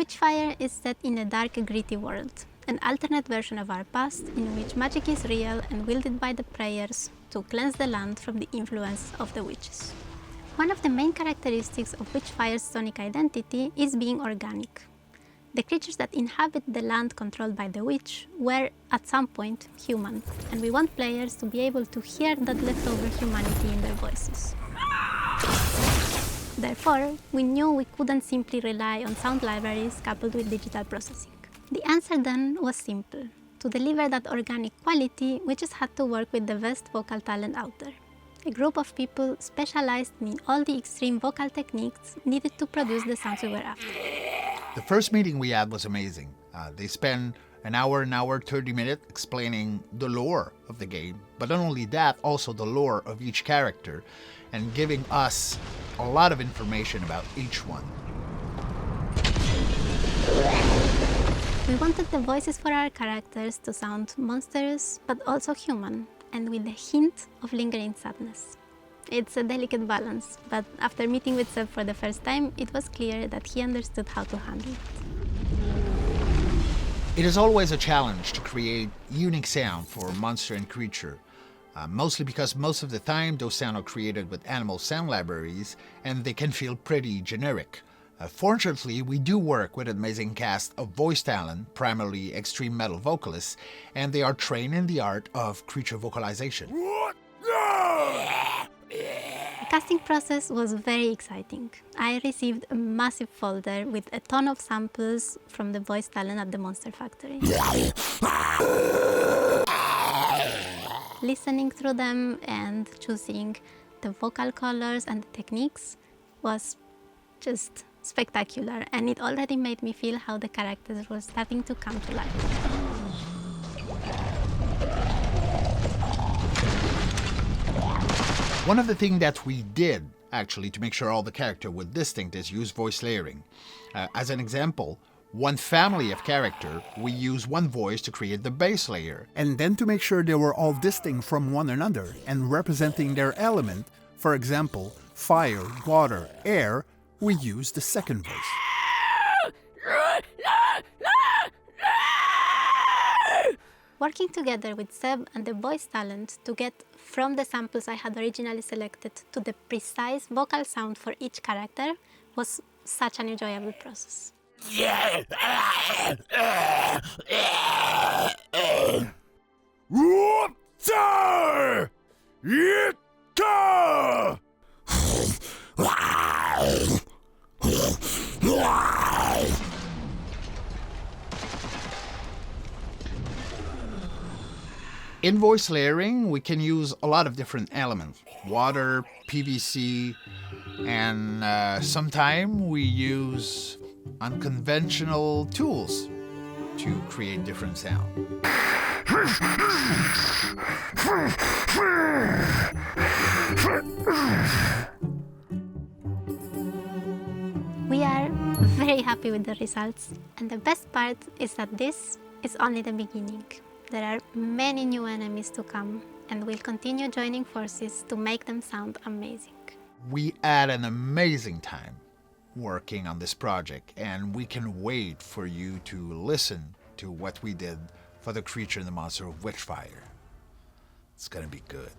Witchfire is set in a dark, gritty world, an alternate version of our past in which magic is real and wielded by the prayers to cleanse the land from the influence of the witches. One of the main characteristics of Witchfire's sonic identity is being organic. The creatures that inhabit the land controlled by the witch were, at some point, human, and we want players to be able to hear that leftover humanity in their voices. Therefore, we knew we couldn't simply rely on sound libraries coupled with digital processing. The answer then was simple. To deliver that organic quality, we just had to work with the best vocal talent out there. A group of people specialized in all the extreme vocal techniques needed to produce the sounds we were after. The first meeting we had was amazing. They spent an hour, 30 minutes explaining the lore of the game, but not only that, also the lore of each character, and giving us a lot of information about each one. We wanted the voices for our characters to sound monstrous, but also human, and with a hint of lingering sadness. It's a delicate balance, but after meeting with Seb for the first time, it was clear that he understood how to handle it. It is always a challenge to create unique sound for monster and creature, mostly because most of the time those sounds are created with animal sound libraries and they can feel pretty generic. Fortunately, we do work with an amazing cast of voice talent, primarily extreme metal vocalists, and they are trained in the art of creature vocalization. The casting process was very exciting. I received a massive folder with a ton of samples from the voice talent at the Monster Factory. Listening through them and choosing the vocal colors and the techniques was just spectacular, and it already made me feel how the characters were starting to come to life. One of the things that we did, actually, to make sure all the characters were distinct is use voice layering. As an example, one family of character, we use one voice to create the base layer. And then to make sure they were all distinct from one another and representing their element, for example, fire, water, air, we use the second voice. Working together with Seb and the voice talent to get from the samples I had originally selected to the precise vocal sound for each character was such an enjoyable process. In voice layering, we can use a lot of different elements. Water, PVC, and sometimes we use unconventional tools to create different sound. We are very happy with the results, and the best part is that this is only the beginning. There are many new enemies to come, and we'll continue joining forces to make them sound amazing. We had an amazing time working on this project, and we can wait for you to listen to what we did for the creature and the monster of Witchfire. It's gonna be good.